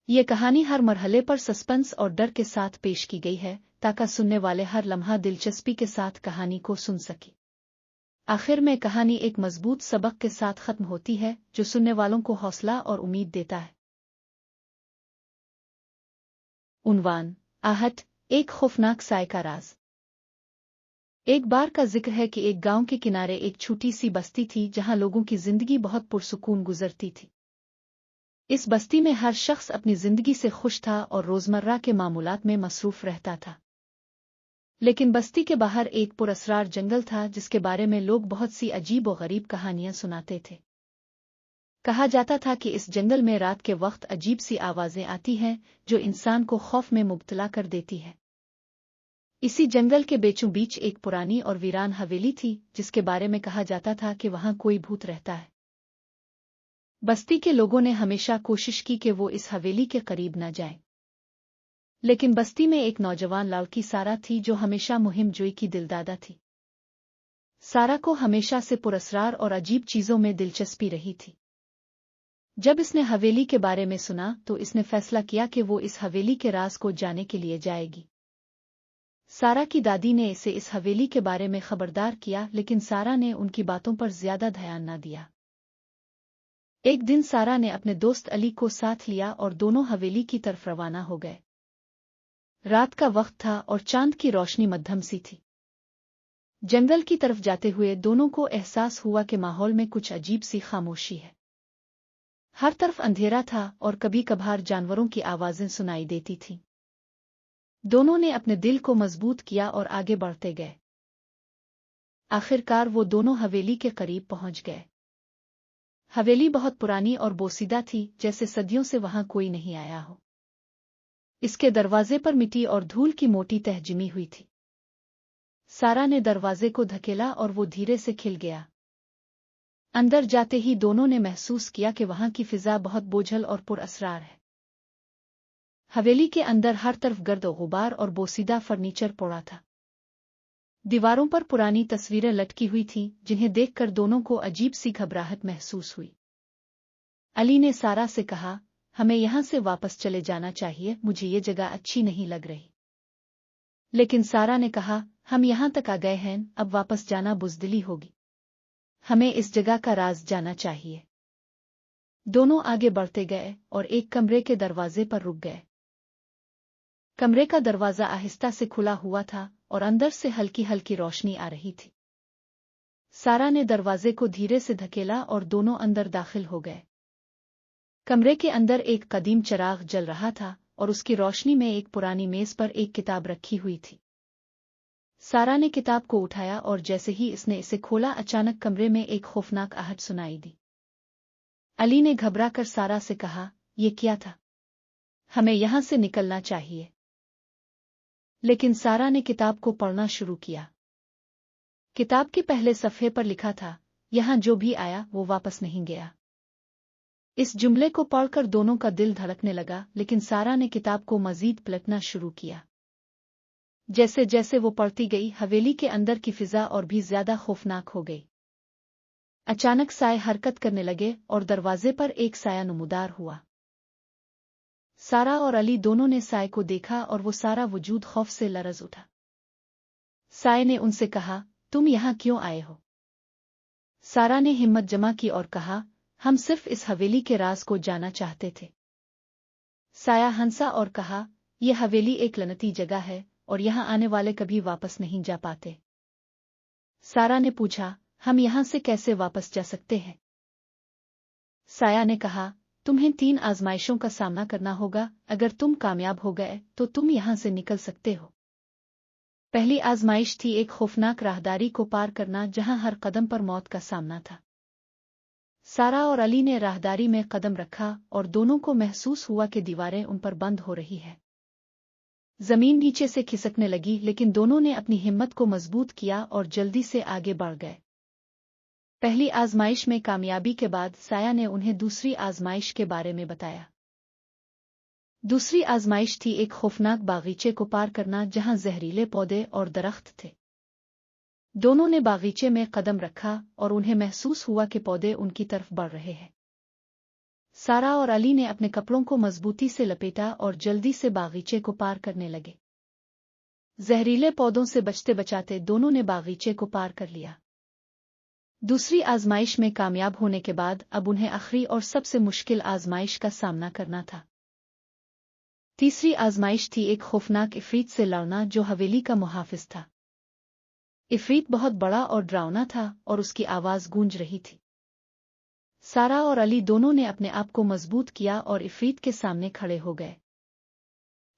ये कहानी हर मरहले पर सस्पेंस और डर के साथ पेश की गई है ताकि सुनने वाले हर लम्हा दिलचस्पी के साथ कहानी को सुन सके। आखिर में कहानी एक मजबूत सबक के साथ खत्म होती है जो सुनने वालों को हौसला और उम्मीद देता है। उन्वान: आहट, एक खौफनाक साय का राज। एक बार का जिक्र है कि एक गांव के किनारे एक छोटी सी बस्ती थी जहां लोगों की जिंदगी बहुत पुरसुकून गुजरती थी। इस बस्ती में हर शख्स अपनी जिंदगी से खुश था और रोजमर्रा के मामूलात में मसरूफ रहता था। लेकिन बस्ती के बाहर एक पुरअसरार जंगल था जिसके बारे में लोग बहुत सी अजीब और गरीब कहानियां सुनाते थे। कहा जाता था कि इस जंगल में रात के वक्त अजीब सी आवाजें आती हैं जो इंसान को खौफ में मुब्तला कर देती है। इसी जंगल के बीचों बीच एक पुरानी और वीरान हवेली थी जिसके बारे में कहा जाता था कि वहां कोई भूत रहता है। बस्ती के लोगों ने हमेशा कोशिश की कि वो इस हवेली के करीब न जाएं। लेकिन बस्ती में एक नौजवान लड़की सारा थी जो हमेशा मुहिम जोई की दिलदादा थी। सारा को हमेशा से पुरअसरार और अजीब चीजों में दिलचस्पी रही थी। जब इसने हवेली के बारे में सुना तो इसने फैसला किया कि वो इस हवेली के राज को जानने के लिए जाएगी। सारा की दादी ने इसे इस हवेली के बारे में खबरदार किया लेकिन सारा ने उनकी बातों पर ज्यादा ध्यान न दिया। एक दिन सारा ने अपने दोस्त अली को साथ लिया और दोनों हवेली की तरफ रवाना हो गए। रात का वक्त था और चांद की रोशनी मध्यम सी थी। जंगल की तरफ जाते हुए दोनों को एहसास हुआ कि माहौल में कुछ अजीब सी खामोशी है। हर तरफ अंधेरा था और कभी कभार जानवरों की आवाजें सुनाई देती थीं। दोनों ने अपने दिल को मजबूत किया और आगे बढ़ते गए। आखिरकार वो दोनों हवेली के करीब पहुंच गए। हवेली बहुत पुरानी और बोसीदा थी, जैसे सदियों से वहां कोई नहीं आया हो। इसके दरवाजे पर मिट्टी और धूल की मोटी तह जमी हुई थी। सारा ने दरवाजे को धकेला और वो धीरे से खिल गया। अंदर जाते ही दोनों ने महसूस किया कि वहां की फिजा बहुत बोझल और पुरअसरार है। हवेली के अंदर हर तरफ गर्द गुबार और बोसीदा फर्नीचर पड़ा था। दीवारों पर पुरानी तस्वीरें लटकी हुई थीं जिन्हें देखकर दोनों को अजीब सी घबराहट महसूस हुई। अली ने सारा से कहा, हमें यहां से वापस चले जाना चाहिए, मुझे ये जगह अच्छी नहीं लग रही। लेकिन सारा ने कहा, हम यहां तक आ गए हैं, अब वापस जाना बुज़दिली होगी। हमें इस जगह का राज जानना चाहिए। दोनों आगे बढ़ते गए और एक कमरे के दरवाजे पर रुक गए। कमरे का दरवाजा आहिस्ता से खुला हुआ था और अंदर से हल्की हल्की रोशनी आ रही थी। सारा ने दरवाजे को धीरे से धकेला और दोनों अंदर दाखिल हो गए। कमरे के अंदर एक कदीम चिराग जल रहा था और उसकी रोशनी में एक पुरानी मेज पर एक किताब रखी हुई थी। सारा ने किताब को उठाया और जैसे ही इसने इसे खोला अचानक कमरे में एक खौफनाक आहट सुनाई दी। अली ने घबरा कर सारा से कहा, ये क्या था? हमें यहां से निकलना चाहिए। लेकिन सारा ने किताब को पढ़ना शुरू किया। किताब के पहले सफ़े पर लिखा था, यहां जो भी आया वो वापस नहीं गया। इस जुमले को पढ़कर दोनों का दिल धड़कने लगा, लेकिन सारा ने किताब को मजीद पलटना शुरू किया। जैसे जैसे वो पढ़ती गई हवेली के अंदर की फिजा और भी ज्यादा खौफनाक हो गई। अचानक साए हरकत करने लगे और दरवाजे पर एक साया नमूदार हुआ। सारा और अली दोनों ने साए को देखा और वो सारा वजूद खौफ से लरज उठा। साए ने उनसे कहा, तुम यहां क्यों आए हो? सारा ने हिम्मत जमा की और कहा, हम सिर्फ इस हवेली के राज को जानना चाहते थे। साया हंसा और कहा, यह हवेली एक लनती जगह है और यहां आने वाले कभी वापस नहीं जा पाते। सारा ने पूछा, हम यहां से कैसे वापस जा सकते हैं? साया ने कहा, तुम्हें 3 आजमाइशों का सामना करना होगा, अगर तुम कामयाब हो गए तो तुम यहां से निकल सकते हो। पहली आजमाइश थी एक खौफनाक राहदारी को पार करना जहां हर कदम पर मौत का सामना था। सारा और अली ने राहदारी में कदम रखा और दोनों को महसूस हुआ कि दीवारें उन पर बंद हो रही है। जमीन नीचे से खिसकने लगी, लेकिन दोनों ने अपनी हिम्मत को मजबूत किया और जल्दी से आगे बढ़ गए। पहली आजमाइश में कामयाबी के बाद साया ने उन्हें दूसरी आजमाइश के बारे में बताया। दूसरी आजमाइश थी एक खौफनाक बागीचे को पार करना जहां जहरीले पौधे और दरख्त थे। दोनों ने बागीचे में कदम रखा और उन्हें महसूस हुआ कि पौधे उनकी तरफ बढ़ रहे हैं। सारा और अली ने अपने कपड़ों को मजबूती से लपेटा और जल्दी से बागीचे को पार करने लगे। जहरीले पौधों से बचते बचाते दोनों ने बागीचे को पार कर लिया। दूसरी आजमाइश में कामयाब होने के बाद अब उन्हें आखिरी और सबसे मुश्किल आजमाइश का सामना करना था। तीसरी आजमाइश थी एक खौफनाक इफरीत से लड़ना जो हवेली का मुहाफिज था। इफरीत बहुत बड़ा और डरावना था और उसकी आवाज गूंज रही थी। सारा और अली दोनों ने अपने आप को मजबूत किया और इफरीत के सामने खड़े हो गए।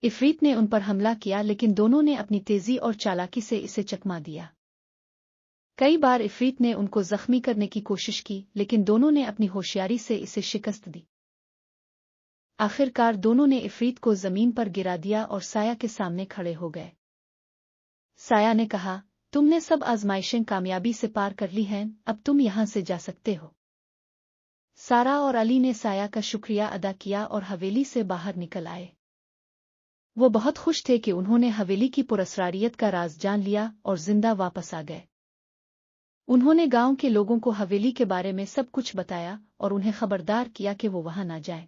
इफरीत ने उन पर हमला किया लेकिन दोनों ने अपनी तेजी और चालाकी से इसे चकमा दिया। कई बार इफरीत ने उनको जख्मी करने की कोशिश की लेकिन दोनों ने अपनी होशियारी से इसे शिकस्त दी। आखिरकार दोनों ने इफरीत को जमीन पर गिरा दिया और साया के सामने खड़े हो गए। साया ने कहा, तुमने सब आजमाइशें कामयाबी से पार कर ली हैं, अब तुम यहां से जा सकते हो। सारा और अली ने साया का शुक्रिया अदा किया और हवेली से बाहर निकल आए। वो बहुत खुश थे कि उन्होंने हवेली की पुरस्रारियत का राज जान लिया और जिंदा वापस आ गए। उन्होंने गांव के लोगों को हवेली के बारे में सब कुछ बताया और उन्हें खबरदार किया कि वो वहां ना जाएं।